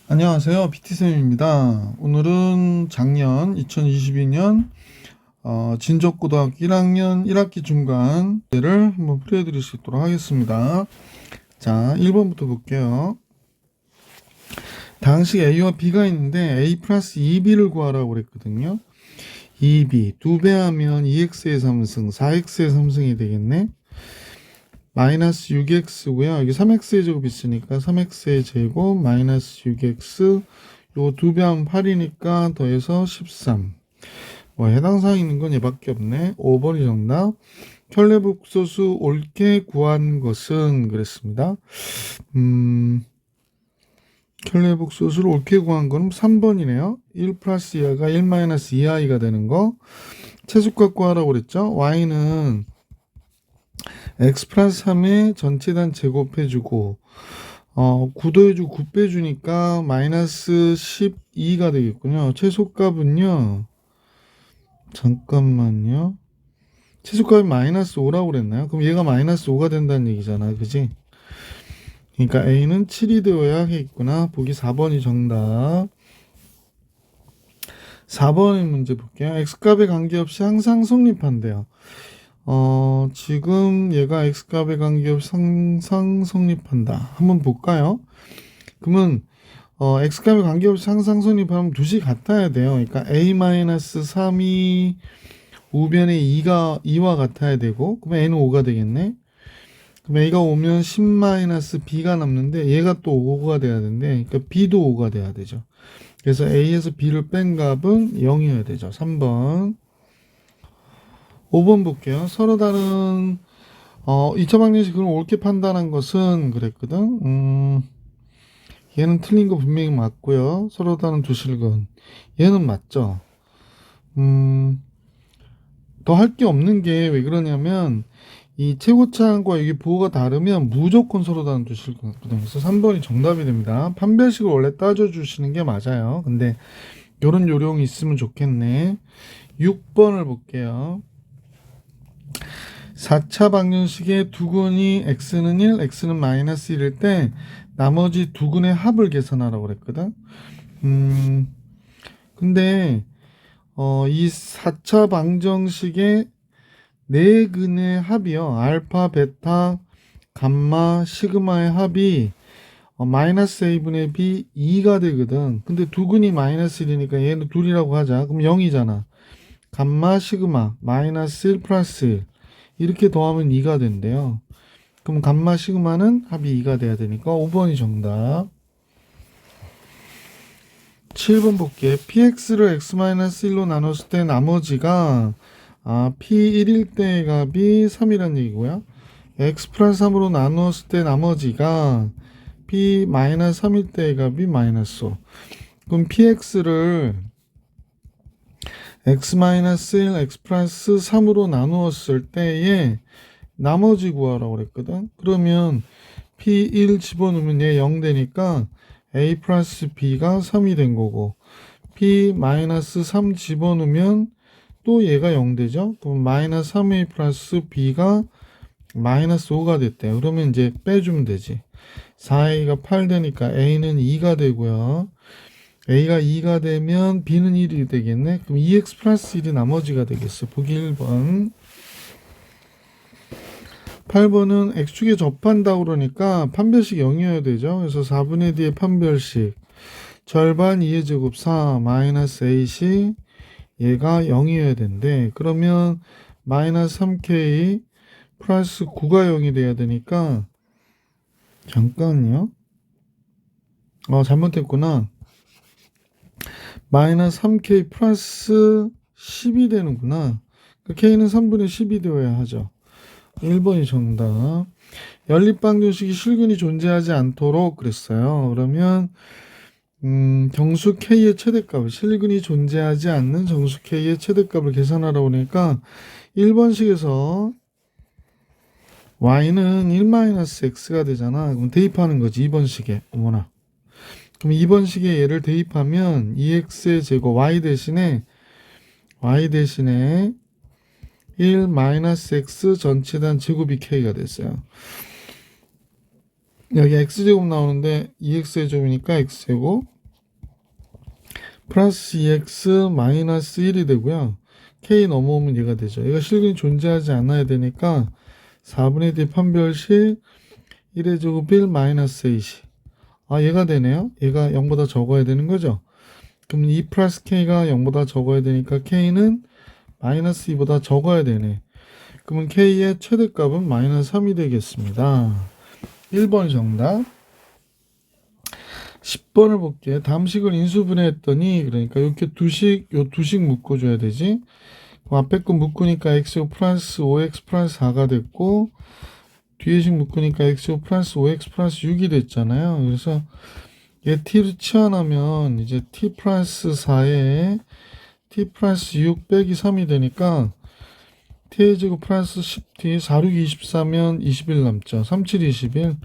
안녕하세요. PT쌤입니다. 오늘은 작년 2022년 진적고등학교 1학년 1학기 중간을 한번 풀어드릴 수 있도록 하겠습니다. 자, 1번부터 볼게요. 당시 A와 B가 있는데 A 플러스 2B를 구하라고 그랬거든요. 2B 2배 하면 2X의 3승 4X의 3승이 되겠네. 마이너스 6x고요. 여기 3x의 제곱 있으니까 3x의 제곱 마이너스 6x 요거 2배 하면 8이니까 더해서 13. 뭐 해당 사항 있는 건 얘밖에 없네. 5번이 정답. 켤레복소수 옳게 구한 것은 그랬습니다. 켤레복소수를 옳게 구한 건 3번이네요. 1 플러스 2i가 1 마이너스 2i가 되는 거. 최소값 구하라고 그랬죠. y는 x 플러스 3에 전체단 제곱해주고 9 더해주고 9 빼주니까 마이너스 12가 되겠군요. 최소값은요. 잠깐만요. 최소값이 마이너스 5라고 그랬나요? 그럼 얘가 마이너스 5가 된다는 얘기잖아. 그지? 그러니까 A는 7이 되어야 하겠구나. 보기 4번이 정답. 4번의 문제 볼게요. x값에 관계없이 항상 성립한대요. 지금 얘가 x값에 관계없이 항상 성립한다. 한번 볼까요? 그러면 x값에 관계없이 항상 성립하면 두 식 같아야 돼요. 그러니까 a-3이 우변에 2와 같아야 되고, 그러면 a는 5가 되겠네. 그럼 a가 오면 10-b가 남는데 얘가 또 5가 돼야 되는데, 그러니까 b도 5가 돼야 되죠. 그래서 a에서 b를 뺀 값은 0이어야 되죠. 3번. 5번 볼게요. 서로 다른 2차 방정식을 옳게 판단한 것은 그랬거든. 얘는 틀린 거 분명히 맞고요. 서로 다른 두 실근 얘는 맞죠. 더 할 게 없는 게 왜 그러냐면 이 최고차항과 여기 부호가 다르면 무조건 서로 다른 두 실근이거든요. 그래서 3번이 정답이 됩니다. 판별식을 원래 따져주시는 게 맞아요. 근데 요런 요령이 있으면 좋겠네. 6번을 볼게요. 4차 방정식의 두근이 x는 1, x는 마이너스 1일 때 나머지 두근의 합을 계산하라고 그랬거든. 근데 이 4차 방정식의 네 근의 합이요. 알파, 베타, 감마, 시그마의 합이 마이너스 a분의 b 2가 되거든. 근데 두근이 마이너스 1이니까 얘는 둘이라고 하자. 그럼 0이잖아. 감마, 시그마, 마이너스 1 플러스 1 이렇게 더하면 2가 된대요. 그럼 감마 시그마는 합이 2가 돼야 되니까 5번이 정답. 7번 볼게. px를 x-1로 나눴을 때 나머지가 p1일 때 값이 3이란 얘기고요. x 플러스 3으로 나누었을 때 나머지가 p-3일 때 값이 마이너스 5. 그럼 px를 x-1, x 플러스 3으로 나누었을 때에 나머지 구하라고 그랬거든. 그러면 P1 집어넣으면 얘 0 되니까 A 플러스 B가 3이 된 거고 P 마이너스 3 집어넣으면 또 얘가 0 되죠. 그럼 마이너스 3A 플러스 B가 마이너스 5가 됐대요. 그러면 이제 빼주면 되지. 4A가 8 되니까 A는 2가 되고요. A가 2가 되면 B는 1이 되겠네. 그럼 2X 플러스 1이 나머지가 되겠어. 보기 1번. 8번은 X축에 접한다 그러니까 판별식 0이어야 되죠. 그래서 4분의 D의 판별식 절반 2의 제곱 4 마이너스 A시 얘가 0이어야 된대. 그러면 마이너스 3K 플러스 9가 0이 돼야 되니까 잠깐요. 잘못했구나. 마이너스 3K 플러스 10이 되는구나. K는 3분의 10이 되어야 하죠. 1번이 정답. 연립방정식이 실근이 존재하지 않도록 그랬어요. 그러면 정수 K의 최대값, 실근이 존재하지 않는 정수 K의 최대값을 계산하라고 하니까 1번식에서 y는 1-x가 되잖아. 그럼 대입하는 거지. 2번식에. 어머나. 그럼 2번식에 얘를 대입하면 2x의 제곱 y 대신에 1-x 전체단 제곱이 k가 됐어요. 여기 x제곱 나오는데 2x의 제곱이니까 x제곱 플러스 2x 마이너스 1이 되고요. k 넘어오면 얘가 되죠. 얘가 실근이 존재하지 않아야 되니까 4분의 d 판별식 1의 제곱 1 마이너스 a시. 아, 얘가 되네요. 얘가 0보다 적어야 되는 거죠. 그럼 2 플러스 k가 0보다 적어야 되니까 k는 마이너스 2보다 적어야 되네. 그러면 k의 최대값은 마이너스 3이 되겠습니다. 1번이 정답. 10번을 볼게요. 담식을 인수분해했더니 그러니까 이렇게 요 두식 묶어줘야 되지. 그럼 앞에 거 묶으니까 x 플러스 5x 플러스 4가 됐고 뒤에 식 묶으니까 x 플러스 5x 플러스 6이 됐잖아요. 그래서 얘 t로 치환하면 이제 t 플러스 4에 t 플러스 6 빼기 3이 되니까 t의 제곱 플러스 10t 4, 6, 24면 21 남죠. 3, 7, 21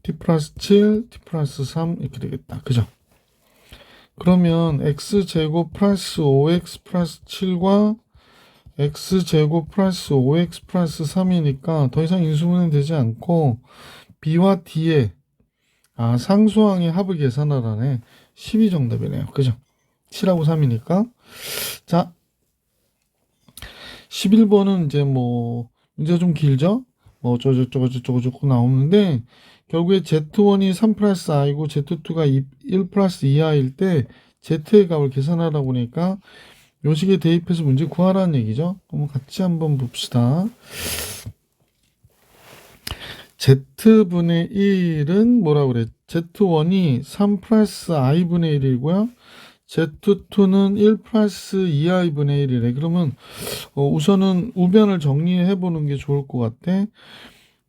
t 플러스 7, t 플러스 3 이렇게 되겠다. 그죠? 그러면 x제곱 플러스 5x 플러스 7과 x제곱 플러스 5x 플러스 3이니까 더 이상 인수분해 되지 않고 b와 d의 상수항의 합을 계산하라네. 12 정답이네요. 그죠? 7하고 3이니까. 자, 11번은 이제 뭐 문제가 좀 길죠? 뭐 어쩌고저쩌고 나오는데 결국에 z1이 3 플러스 i고 z2가 1 플러스 2i일 때 z의 값을 계산하라고 하니까 요 식에 대입해서 문제 구하라는 얘기죠. 그럼 같이 한번 봅시다. z분의 1은 뭐라고 그래? z1이 3 플러스 i분의 1이고요. z2는 1 플러스 2i분의 1이래. 그러면 우선은 우변을 정리해 보는 게 좋을 것 같아.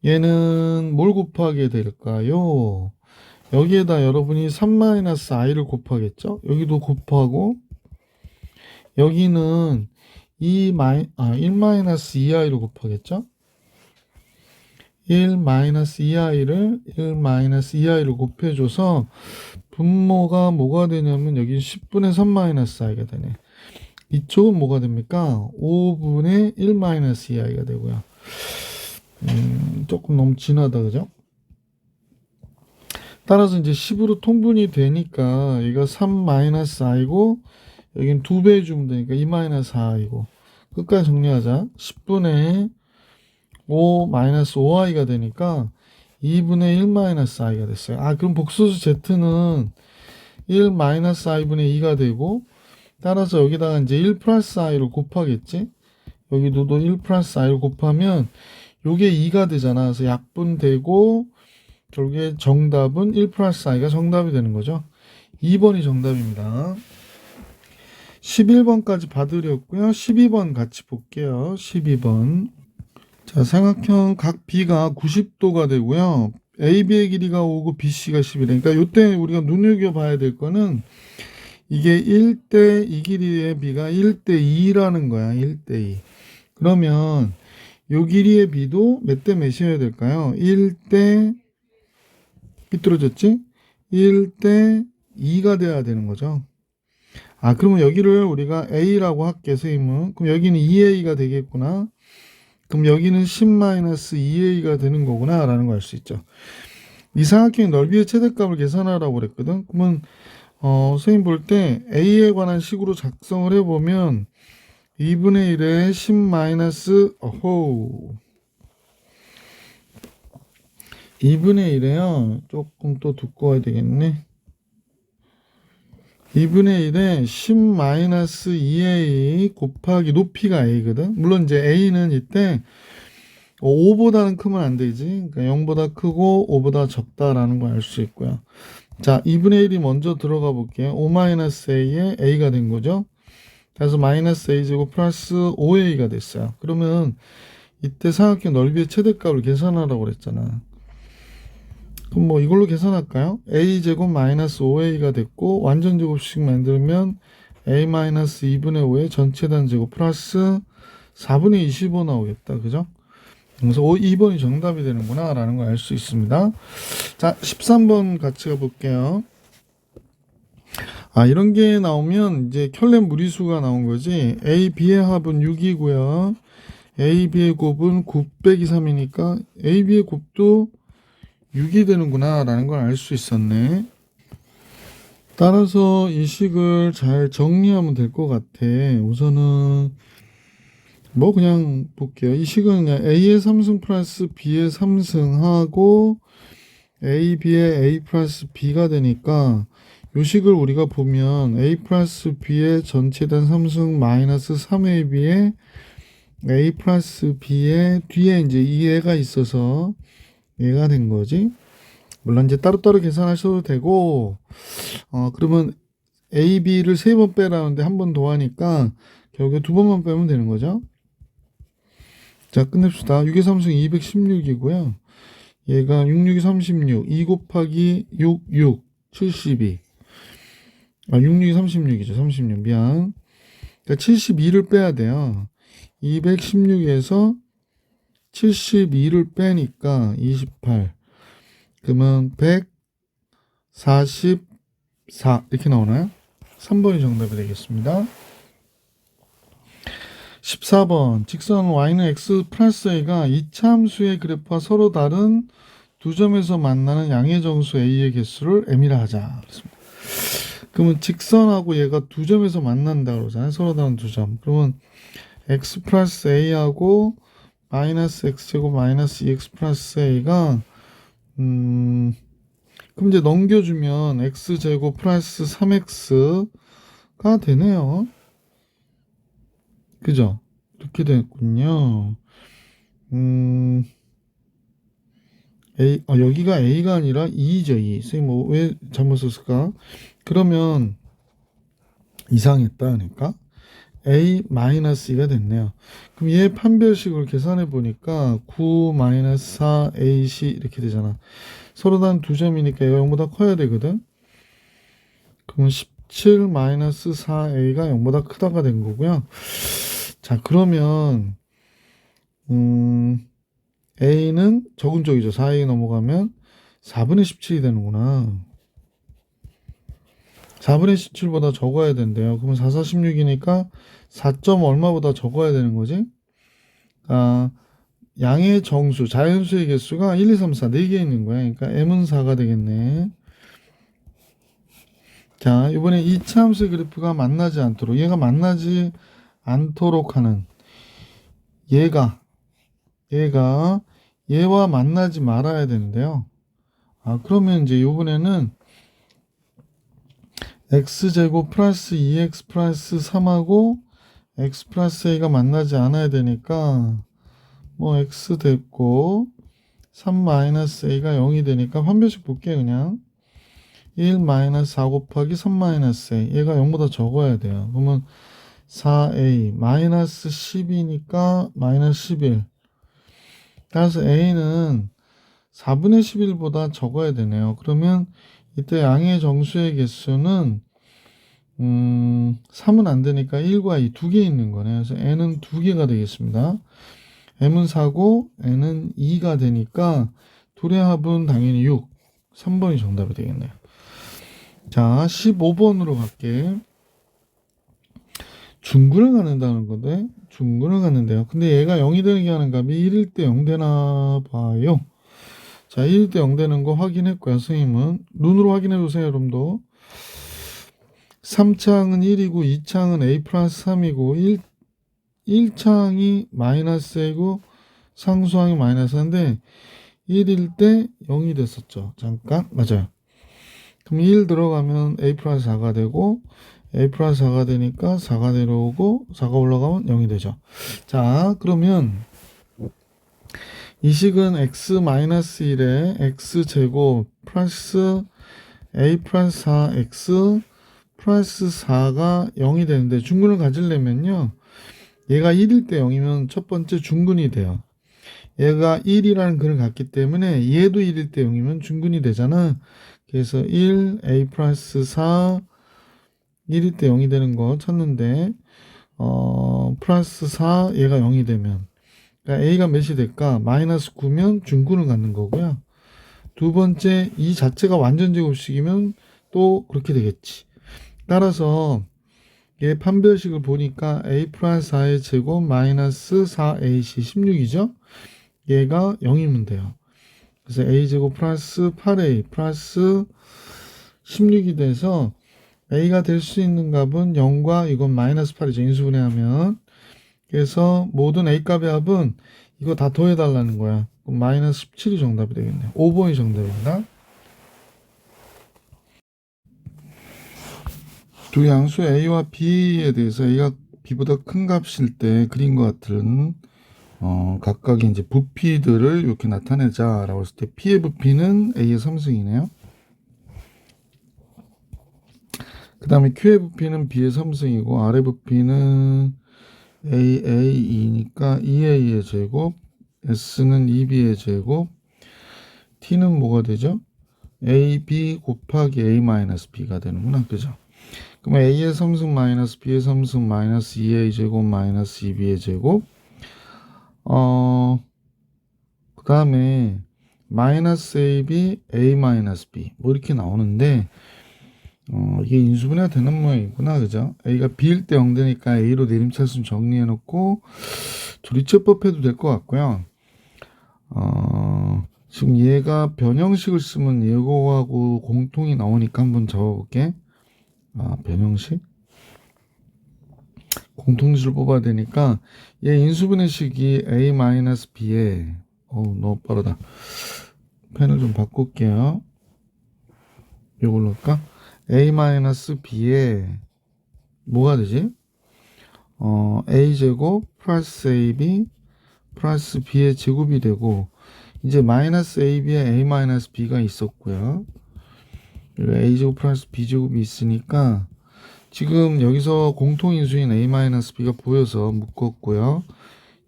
얘는 뭘 곱하게 될까요? 여기에다 여러분이 3-i를 곱하겠죠? 여기도 곱하고 여기는 1-2i를 곱하겠죠? 1-2i를 1-2i를 곱해줘서 분모가 뭐가 되냐면 여기 10분의 3-i가 되네. 이쪽은 뭐가 됩니까? 5분의 1-2i가 되고요. 조금 너무 진하다, 그죠? 따라서 이제 10으로 통분이 되니까 얘가 3-i고 여긴 2배 해주면 되니까 2-4i고 끝까지 정리하자. 10분의 5-5i가 되니까 2분의 1-i가 됐어요. 그럼 복소수 z는 1-i분의 2가 되고 따라서 여기다가 이제 1 플러스 i를 곱하겠지. 여기도 1 플러스 i를 곱하면 요게 2가 되잖아. 그래서 약분되고 결국에 정답은 1 플러스 i가 정답이 되는 거죠. 2번이 정답입니다. 11번까지 봐드렸고요. 12번 같이 볼게요. 12번. 자, 삼각형 각 B가 90도가 되고요. AB의 길이가 5고 BC가 10이래. 그러니까 이때 우리가 눈여겨봐야 될 거는 이게 1대 이 길이의 B가 1대 2라는 거야. 1대 2. 그러면 요 길이의 B도 몇 대 몇이어야 될까요? 1대 삐뚤어졌지? 1대 2가 돼야 되는 거죠. 그러면 여기를 우리가 A라고 할게, 선생님은. 그럼 여기는 2A가 되겠구나. 그럼 여기는 10-2A가 되는 거구나 라는 걸 알 수 있죠. 이 삼각형의 넓이의 최대값을 계산하라고 그랬거든. 그러면 선생님 볼 때 A에 관한 식으로 작성을 해보면 2분의 1에 2분의 1에요. 조금 또 두꺼워야 되겠네. 2분의 1에 10-2a 곱하기 높이가 a거든. 물론 이제 a는 이때 5보다는 크면 안 되지. 그러니까 0보다 크고 5보다 적다라는 걸 알 수 있고요. 자, 2분의 1이 먼저 들어가 볼게요. 5-a에 a가 된 거죠. 그래서 마이너스 a제곱 플러스 5a가 됐어요. 그러면 이때 삼각형 넓이의 최대값을 계산하라고 그랬잖아. 그럼 뭐 이걸로 계산할까요? a제곱 마이너스 5a가 됐고 완전 제곱식 만들면 a 마이너스 2분의 5의 전체 단제곱 플러스 4분의 25 나오겠다. 그죠? 그래서 2번이 정답이 되는구나 라는 걸 알 수 있습니다. 자, 13번 같이 가볼게요. 이런 게 나오면 이제 켤레 무리수가 나온 거지. a, b의 합은 6이고요. a, b의 곱은 9 빼기 3이니까 a, b의 곱도 6이 되는구나 라는 걸 알 수 있었네. 따라서 이 식을 잘 정리하면 될 것 같아. 우선은 뭐 그냥 볼게요. 이 식은 그냥 A의 3승 플러스 B의 3승하고 A, B의 A 플러스 B가 되니까 요 식을 우리가 보면 A 플러스 B의 전체된 3승 마이너스 3AB의 A 플러스 B의 뒤에 이제 이 애가 있어서 얘가 된 거지. 물론 이제 따로따로 계산하셔도 되고, 그러면 A, B를 세 번 빼라는데 한 번 더 하니까 결국에 두 번만 빼면 되는 거죠. 자, 끝냅시다. 6의 3승 216이고요. 얘가 6, 6이 36, 2 곱하기 6, 6, 72. 6, 6이 36이죠. 36. 미안. 그러니까 72를 빼야 돼요. 216에서 72를 빼니까 28. 그러면 144 이렇게 나오나요? 3번이 정답이 되겠습니다. 14번 직선 y는 x 플러스 a가 이차 함수의 그래프와 서로 다른 두 점에서 만나는 양의 정수 a의 개수를 m이라 하자. 그렇습니다. 그러면 직선하고 얘가 두 점에서 만난다 그러잖아요. 서로 다른 두 점. 그러면 x 플러스 a하고 마이너스 x제곱 마이너스 2x 플러스 a가 그럼 이제 넘겨주면 x제곱 플러스 3x가 되네요. 그죠? 이렇게 됐군요. 여기가 a가 아니라 2죠, 2. 선생님, 왜 잘못 썼을까? 그러면 이상했다, 그러니까 a-2가 됐네요. 그럼 얘 판별식을 계산해 보니까 9-4ac 이렇게 되잖아. 서로 다른 두 점이니까 얘가 0보다 커야 되거든. 그럼 17-4a가 0보다 크다가 된 거고요. 자, 그러면 a는 적은 쪽이죠. 4a 넘어가면 4분의 17이 되는구나. 4분의 17보다 적어야 된대요. 그러면 4, 4, 16이니까 4점 얼마보다 적어야 되는 거지? 양의 정수, 자연수의 개수가 1, 2, 3, 4, 4개 있는 거야. 그러니까 m은 4가 되겠네. 자, 이번에 2차 함수의 그래프가 만나지 않도록, 얘가 만나지 않도록 하는 얘가 얘와 만나지 말아야 되는데요. 그러면 이제 이번에는 x제곱 플러스 2x 플러스 3하고 x 플러스 a가 만나지 않아야 되니까 뭐 x 됐고 3 마이너스 a가 0이 되니까 판별식 볼게요. 그냥 1 마이너스 4 곱하기 3 마이너스 a 얘가 0보다 적어야 돼요. 그러면 4a 마이너스 10이니까 마이너스 11. 따라서 a는 4분의 11보다 적어야 되네요. 그러면 이때 양의 정수의 개수는 3은 안 되니까 1과 2 두 개 있는 거네요. 그래서 n은 두 개가 되겠습니다. m은 4고 n은 2가 되니까 둘의 합은 당연히 6. 3번이 정답이 되겠네요. 자, 15번으로 갈게. 중근을 갖는다는 건데 중근을 갖는데요. 근데 얘가 0이 되게 하는 값이 1일 때 0 되나 봐요. 자, 1일 때 0 되는 거 확인했고요. 선생님은 눈으로 확인해 보세요. 여러분도 3창은 1이고 2창은 a 플러스 3이고 1창이 마이너스 a고 상수항이 마이너스 4인데 1일 때 0이 됐었죠. 잠깐 맞아요. 그럼 1 들어가면 a 플러스 4가 되고 a 플러스 4가 되니까 4가 내려오고 4가 올라가면 0이 되죠. 자, 그러면 이 식은 x-1에 x제곱 플러스 a 플러스 4x 플러스 4가 0이 되는데 중근을 가지려면요. 얘가 1일 때 0이면 첫 번째 중근이 돼요. 얘가 1이라는 근을 갖기 때문에 얘도 1일 때 0이면 중근이 되잖아. 그래서 1, a 플러스 4, 1일 때 0이 되는 거 찾는데 플러스 4, 얘가 0이 되면 그러니까 a가 몇이 될까? 마이너스 9면 중근을 갖는 거고요. 두 번째, 이 자체가 완전 제곱식이면 또 그렇게 되겠지. 따라서 얘 판별식을 보니까 a 플러스 4의 제곱 마이너스 4ac 16이죠. 얘가 0이면 돼요. 그래서 a제곱 플러스 8a 플러스 16이 돼서 A가 될 수 있는 값은 0과 이건 마이너스 8이죠. 인수분해하면. 그래서 모든 A 값의 합은 이거 다 더해달라는 거야. 그럼 마이너스 17이 정답이 되겠네. 5번이 정답입니다. 두 양수 A와 B에 대해서 A가 B보다 큰 값일 때 그림과 같은 각각의 이제 부피들을 이렇게 나타내자라고 했을 때 P의 부피는 A의 3승이네요. 그 다음에 Q의 부피는 B의 3승이고 R의 부피는 AAE니까 2A의 제곱, S는 2B의 제곱, T는 뭐가 되죠? AB 곱하기 A-B가 되는구나. 그죠? 그럼 A의 3승 마이너스 B의 3승 마이너스 2A 제곱 마이너스 2B의 제곱 그 다음에 마이너스 AB A 마이너스 B 뭐 이렇게 나오는데 이게 인수분해가 되는 모양이구나. 그죠? A가 B일 때 0 되니까 A로 내림차순 정리해 놓고 조리체법 해도 될 것 같고요. 지금 얘가 변형식을 쓰면 얘거하고 공통이 나오니까 한번 적어볼게. 변형식 공통식을 뽑아야 되니까 얘 인수분해식이 A-B에 너무 빠르다. 펜을 좀 바꿀게요. 이걸로 할까? A-B에 뭐가 되지? A제곱 플러스 AB 플러스 B의 제곱이 되고 이제 마이너스 AB에 A-B가 있었고요. A제곱 플러스 B제곱이 있으니까 지금 여기서 공통인수인 A-B가 보여서 묶었고요.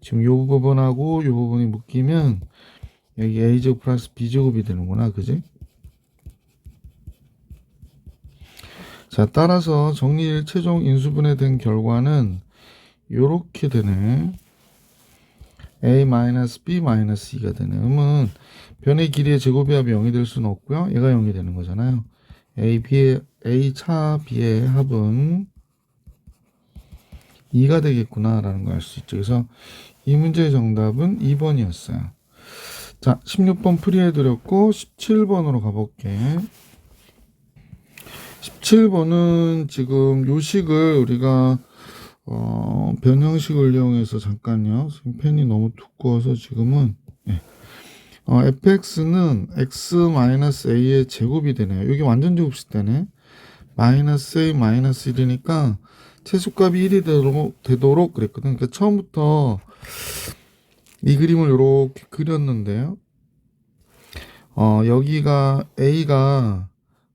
지금 요 부분하고 요 부분이 묶이면 여기 A제곱 플러스 B제곱이 되는구나. 그지? 자, 따라서 정리일 최종 인수분해된 결과는 요렇게 되네. A-B-2가 되네. 그러면 변의 길이의 제곱의 합이 0이 될 수는 없고요. 얘가 0이 되는 거잖아요. A 차 B의 합은 2가 되겠구나 라는 걸 알 수 있죠. 그래서 이 문제의 정답은 2번이었어요. 자, 16번 풀이해드렸고 17번으로 가볼게. 17번은 지금 요식을 우리가 변형식을 이용해서 잠깐요. 지금 펜이 너무 두꺼워서 지금은 fx는 x-a의 제곱이 되네요. 여기 완전 제곱식 되네. 마이너스 a 마이너스 1이니까 최소값이 1이 되도록 그랬거든. 그러니까 처음부터 이 그림을 이렇게 그렸는데요. 여기가 a가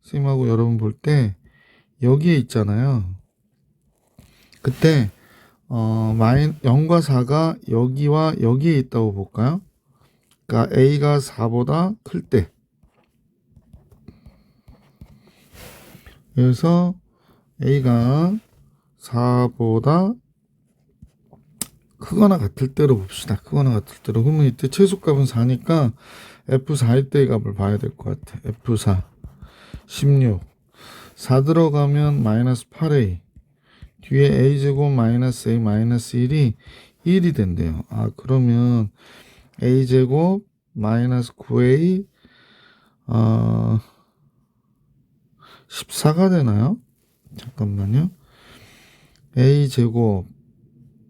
선생님하고 여러분 볼 때 여기에 있잖아요. 그때 0과 4가 여기와 여기에 있다고 볼까요? 그러니까 a가 4보다 클 때. 그래서 a가 4보다 크거나 같을 때로 봅시다. 크거나 같을 때로. 그러면 이때 최소값은 4니까 F4일 때의 값을 봐야 될 것 같아. F4 16 4 들어가면 마이너스 8A 뒤에 A제곱 마이너스 A 마이너스 1이 1이 된대요. 그러면 A제곱 마이너스 9A 14가 되나요? 잠깐만요. A제곱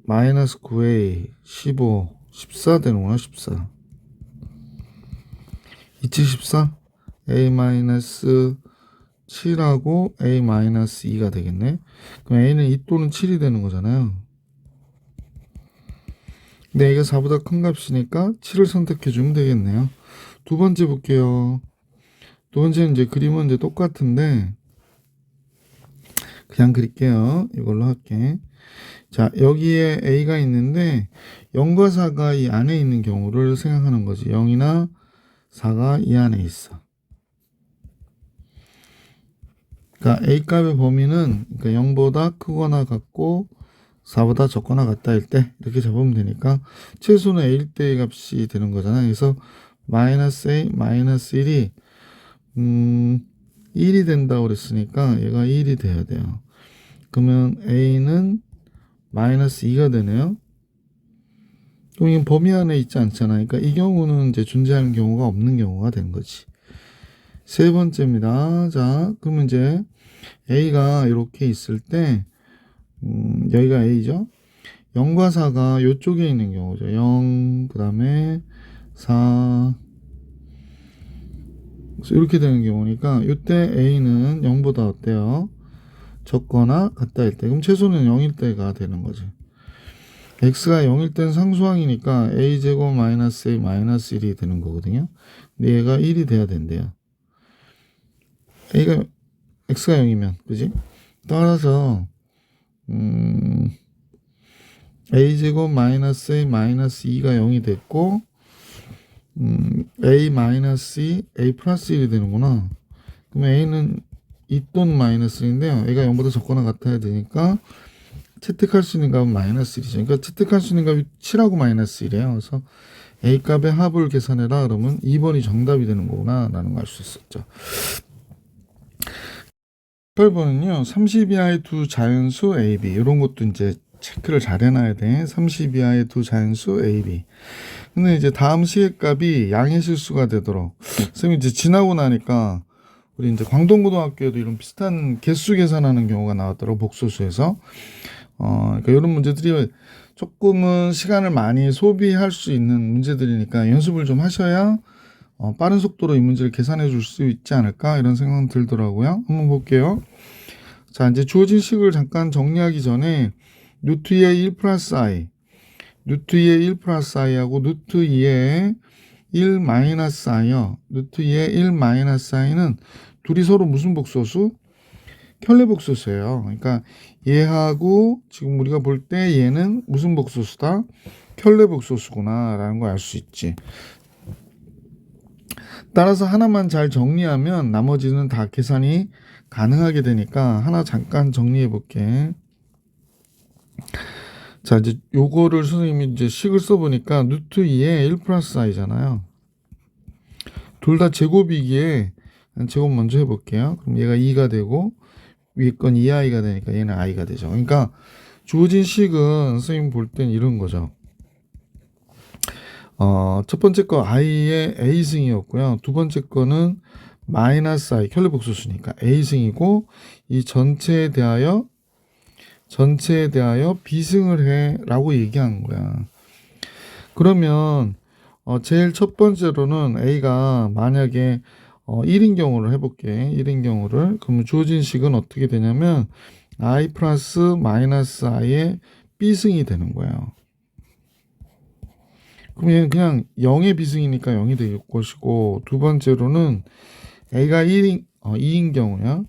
마이너스 9A 15 14 되는구나. 14 2치 14 A 마이너스 7하고 A 마이너스 2가 되겠네. 그럼 A는 2 또는 7이 되는 거잖아요. 근데 A가 4보다 큰 값이니까 7을 선택해 주면 되겠네요. 두 번째 볼게요. 두 번째는 이제 그림은 이제 똑같은데 그냥 그릴게요. 이걸로 할게. 자, 여기에 A가 있는데 0과 4가 이 안에 있는 경우를 생각하는 거지. 0이나 4가 이 안에 있어. 그러니까 A 값의 범위는 그러니까 0보다 크거나 같고 4보다 적거나 같다일 때 이렇게 잡으면 되니까 최소는 A일 때의 값이 되는 거잖아요. 그래서 마이너스 A 마이너스 1이 1이 된다고 그랬으니까 얘가 1이 돼야 돼요. 그러면 A는 마이너스 2가 되네요. 그럼 이 범위 안에 있지 않잖아요. 그러니까 이 경우는 이제 존재하는 경우가 없는 경우가 되는 거지. 세 번째입니다. 자, 그러면 이제 A가 이렇게 있을 때, 여기가 A죠? 0과 4가 이쪽에 있는 경우죠. 0, 그 다음에 4, 이렇게 되는 경우니까, 이때 A는 0보다 어때요? 적거나 같다일 때. 그럼 최소는 0일 때가 되는 거지. x가 0일 땐 상수항이니까 a제곱 마이너스 a 마이너스 1이 되는 거거든요. 근데 얘가 1이 돼야 된대요. x가 0이면, 그지? 따라서, a제곱 마이너스 a 마이너스 2가 0이 됐고, a 마이너스 2, a 플러스 1이 되는구나. 그러면 a는 2 또는 마이너스 1인데요. a가 0보다 적거나 같아야 되니까, 채택할 수 있는 값은 마이너스 1이죠. 그러니까 채택할 수 있는 값이 7하고 마이너스 1이에요. 그래서 A 값의 합을 계산해라 그러면 2번이 정답이 되는 거구나 라는 걸 알 수 있었죠. 8번은요. 30 이하의 두 자연수 AB 이런 것도 이제 체크를 잘 해놔야 돼. 30 이하의 두 자연수 AB. 근데 이제 다음 시계값이 양의 실수가 되도록 선생님이 이제 지나고 나니까 우리 이제 광동고등학교에도 이런 비슷한 개수 계산하는 경우가 나왔더라고 복소수에서. 그러니까 이런 문제들이 조금은 시간을 많이 소비할 수 있는 문제들이니까 연습을 좀 하셔야 빠른 속도로 이 문제를 계산해 줄 수 있지 않을까 이런 생각 들더라고요. 한번 볼게요. 자, 이제 주어진 식을 잠깐 정리하기 전에 루트 2의 1 플러스 i, 루트 2의 1 플러스 i하고 루트 2의 1 마이너스 i요. 루트 2의 1 마이너스 i는 둘이 서로 무슨 복소수? 켤레복소수예요. 그러니까 얘하고 지금 우리가 볼 때 얘는 무슨 복소수다? 켤레복소수구나 라는 걸 알 수 있지. 따라서 하나만 잘 정리하면 나머지는 다 계산이 가능하게 되니까 하나 잠깐 정리해 볼게. 자, 이제 요거를 선생님이 이제 식을 써보니까 루트 2에 1 플러스 i잖아요. 둘 다 제곱이기에 제곱 먼저 해볼게요. 그럼 얘가 2가 되고 위에 건 2i가 되니까 얘는 i가 되죠. 그러니까 주어진 식은 선생님 볼 땐 이런 거죠. 첫 번째 거 i의 a승이었고요. 두 번째 거는 마이너스 i 켤레복소수니까 a승이고 이 전체에 대하여 b승을 해 라고 얘기한 거야. 그러면 제일 첫 번째로는 a가 만약에 1인 경우를 해볼게. 1인 경우를. 그러면 주어진 식은 어떻게 되냐면 i 플러스 마이너스 i의 b승이 되는 거예요. 그럼 얘는 그냥 0의 비승이니까 0이 될 것이고, 두 번째로는 a가 2인 경우야.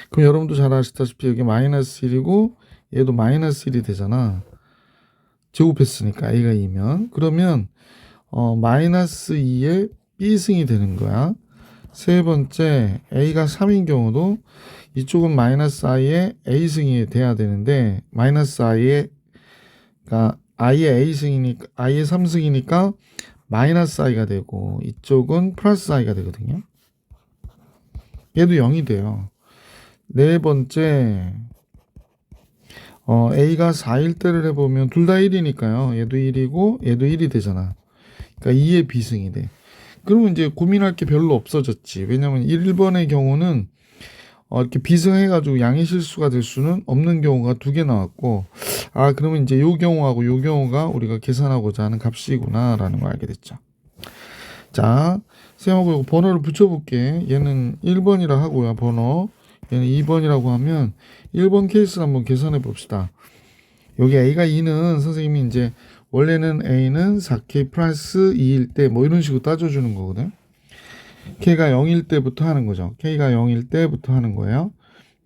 그럼 여러분도 잘 아시다시피 여기 마이너스 1이고 얘도 마이너스 1이 되잖아. 제곱했으니까 a가 2면. 그러면 마이너스 2의 b승이 되는 거야. 세 번째 a가 3인 경우도 이쪽은 마이너스 i의 a승이 돼야 되는데 마이너스 i의 a승이니까 i의 3승이니까 마이너스 i가 되고 이쪽은 플러스 i가 되거든요. 얘도 0이 돼요. 네 번째 a가 4일 때를 해보면 둘 다 1이니까요. 얘도 1이고 얘도 1이 되잖아. 그러니까 2의 비승이 돼. 그러면 이제 고민할 게 별로 없어졌지. 왜냐면 1번의 경우는 이렇게 비승해가지고 양의 실수가 될 수는 없는 경우가 2개 나왔고, 그러면 이제 요 경우하고 요 경우가 우리가 계산하고자 하는 값이구나 라는 걸 알게 됐죠. 자, 선생님하고 이거 번호를 붙여볼게. 얘는 1번이라 하고요, 번호. 얘는 2번이라고 하면 1번 케이스를 한번 계산해 봅시다. 여기 a가 2는 선생님이 이제 원래는 a는 4k 플러스 2일 때 뭐 이런 식으로 따져주는 거거든. k가 0일 때부터 하는 거죠. k가 0일 때부터 하는 거예요.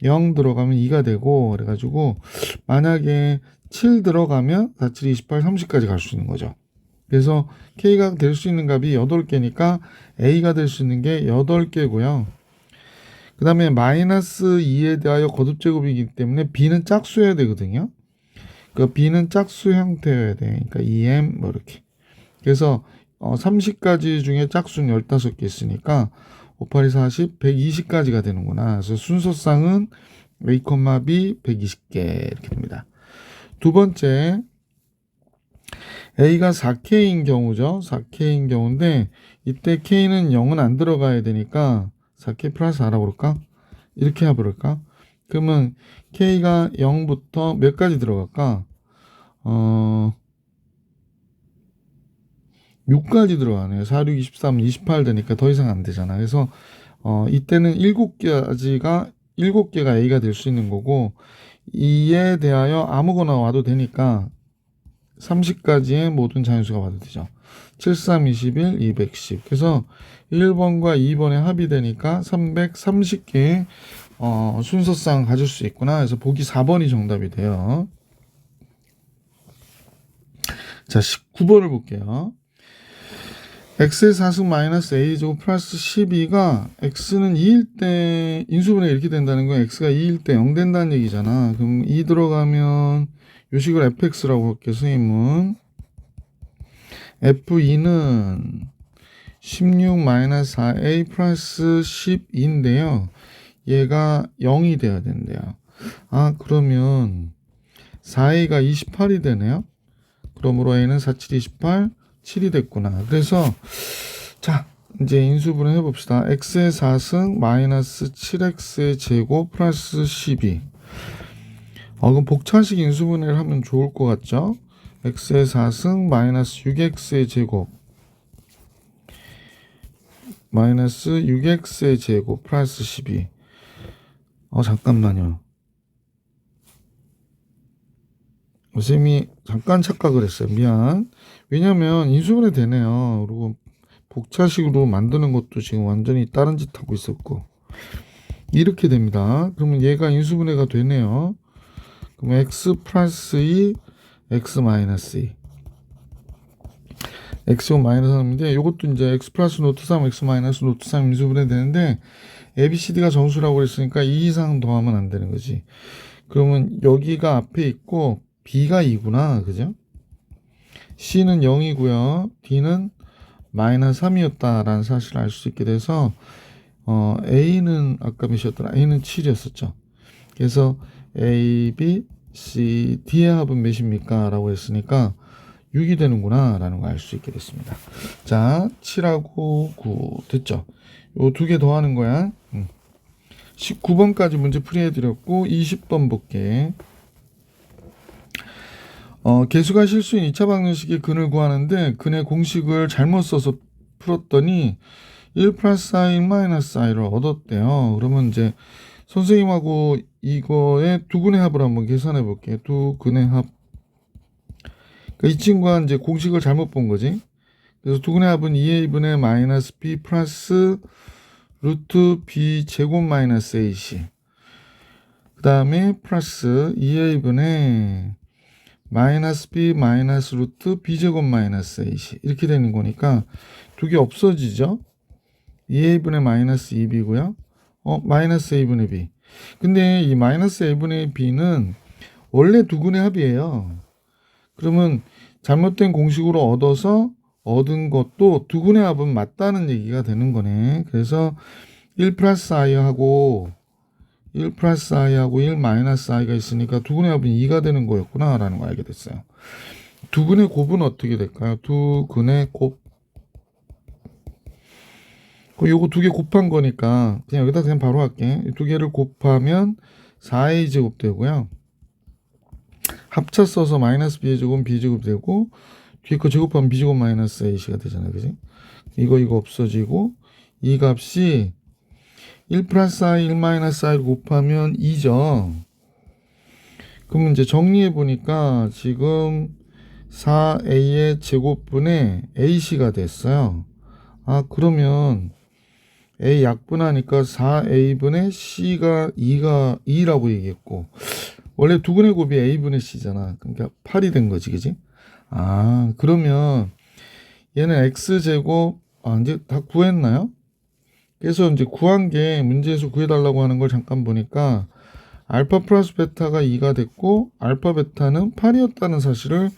0 들어가면 2가 되고 그래가지고 만약에 7 들어가면 4, 7, 28, 30까지 갈 수 있는 거죠. 그래서 k가 될 수 있는 값이 8개니까 a가 될 수 있는 게 8개고요. 그 다음에 마이너스 2에 대하여 거듭제곱이기 때문에 b는 짝수여야 되거든요. 그러니까 b는 짝수 형태여야 돼. 그러니까 2m 뭐 이렇게. 그래서 30가지 중에 짝수는 15개 있으니까 5, 8, 2, 40, 120까지가 되는구나. 그래서 순서상은 a, b 120개 이렇게 됩니다. 두 번째 a가 4k인 경우죠. 4k인 경우인데 이때 K는 0은 안 들어가야 되니까 4K 플러스 R라고 그럴까? 이렇게 해버릴까? 그러면 K가 0부터 몇 가지 들어갈까? 6까지 들어가네요. 4, 6, 23, 28 되니까 더 이상 안 되잖아. 그래서 이때는 7개가 A가 될 수 있는 거고, 이에 대하여 아무거나 와도 되니까 30까지의 모든 자연수가 와도 되죠. 7, 3, 21, 210. 그래서 1번과 2번의 합이 되니까 330개의 순서상 가질 수 있구나. 그래서 보기 4번이 정답이 돼요. 자, 19번을 볼게요. x의 4승 마이너스 a제곱 플러스 12가 x는 2일 때 인수분해 이렇게 된다는 건 x가 2일 때 0 된다는 얘기잖아. 그럼 2 들어가면 요식을 fx라고 할게요. 선생님은 f2는 16 마이너스 4a 플러스 12인데요. 얘가 0이 돼야 된대요. 아, 그러면 4a가 28이 되네요. 그러므로 a는 4, 7, 28 7이 됐구나. 그래서 자, 이제 인수분해 해봅시다. x의 4승 마이너스 7x의 제곱 플러스 12. 그럼 복차식 인수분해를 하면 좋을 것 같죠? x의 4승 마이너스 6x의 제곱 마이너스 6x의 제곱 플러스 12. 잠깐만요. 선생님이 잠깐 착각을 했어요. 미안. 왜냐면 인수분해 되네요. 그리고 복차식으로 만드는 것도 지금 완전히 다른 짓 하고 있었고. 이렇게 됩니다. 그러면 얘가 인수분해가 되네요. 그럼 x 플러스 2, x 마이너스 2. x 마이너스 3인데 이것도 이제 x 플러스 노트 3, x 마이너스 노트 3 인수분해 되는데 ABCD가 정수라고 했으니까 2 이상 더하면 안 되는 거지. 그러면 여기가 앞에 있고 B가 2구나. 그죠? C는 0이고요. D는 마이너스 3이었다라는 사실을 알 수 있게 돼서 A는 아까 몇이었더라? A는 7이었었죠. 그래서 A, B, C, D의 합은 몇입니까? 라고 했으니까 6이 되는구나 라는 걸 알 수 있게 됐습니다. 자, 7하고 9 됐죠? 요 두 개 더하는 거야. 19번까지 문제 풀이해드렸고 20번 볼게. 개수가 실수인 2차 방정식의 근을 구하는데 근의 공식을 잘못 써서 풀었더니 1 플러스 i, 1 마이너스 i를 얻었대요. 그러면 이제 선생님하고 이거의 두 근의 합을 한번 계산해 볼게요. 두 근의 합. 그러니까 이 친구가 이제 공식을 잘못 본 거지. 그래서 두 근의 합은 2a분의 마이너스 b 플러스 루트 b 제곱 마이너스 ac. 그 다음에 플러스 2a분의 마이너스 b 마이너스 루트 b제곱 마이너스 ac 이렇게 되는 거니까 두 개 없어지죠. 2a분의 마이너스 2b고요. 마이너스 a분의 b. 근데 이 마이너스 a분의 b는 원래 두 근의 합이에요. 그러면 잘못된 공식으로 얻은 것도 두 근의 합은 맞다는 얘기가 되는 거네. 그래서 1 플러스 i하고 1 플러스 i하고 1 마이너스 i가 있으니까 두 근의 합은 2가 되는 거였구나 라는 걸 알게 됐어요. 두 근의 곱은 어떻게 될까요? 두 근의 곱. 요거 두 개 곱한 거니까 그냥 여기다 그냥 바로 할게. 두 개를 곱하면 4a 제곱 되고요. 합차 써서 마이너스 b의 제곱은 b 제곱 되고 뒤에 거 제곱하면 b 제곱 마이너스 ac가 되잖아요. 그지? 이거 없어지고 이 값이 1 플러스 i, 1 마이너스 i를 곱하면 2죠. 그럼 이제 정리해 보니까 지금 4a의 제곱분의 ac가 됐어요. 그러면 a 약분하니까 4a분의 c가 2라고 얘기했고 원래 두 근의 곱이 a분의 c잖아. 그러니까 8이 된 거지, 그지? 그러면 얘는 x제곱 이제 다 구했나요? 그래서 이제 구한 게 문제에서 구해달라고 하는 걸 잠깐 보니까 알파 플러스 베타가 2가 됐고 알파 베타는 8이었다는 사실을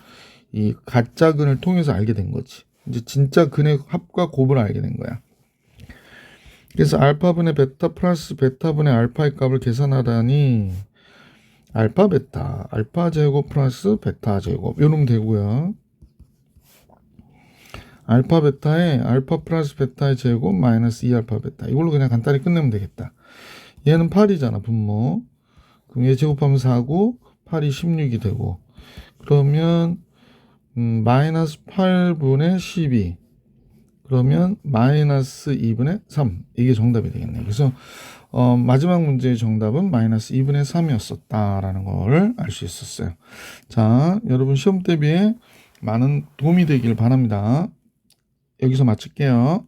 이 가짜 근을 통해서 알게 된 거지. 이제 진짜 근의 합과 곱을 알게 된 거야. 그래서 알파분의 베타 플러스 베타분의 알파의 값을 계산하다니 알파 베타, 알파 제곱 플러스 베타 제곱 이러면 되고요. 알파 베타에 알파 플러스 베타의 제곱 마이너스 2알파 베타. 이걸로 그냥 간단히 끝내면 되겠다. 얘는 8이잖아, 분모. 그럼 얘 제곱하면 4고 8이 16이 되고. 그러면 마이너스 8분의 12. 그러면 마이너스 2분의 3. 이게 정답이 되겠네. 그래서 마지막 문제의 정답은 마이너스 2분의 3이었었다라는 걸 알 수 있었어요. 자, 여러분 시험 대비에 많은 도움이 되길 바랍니다. 여기서 마칠게요.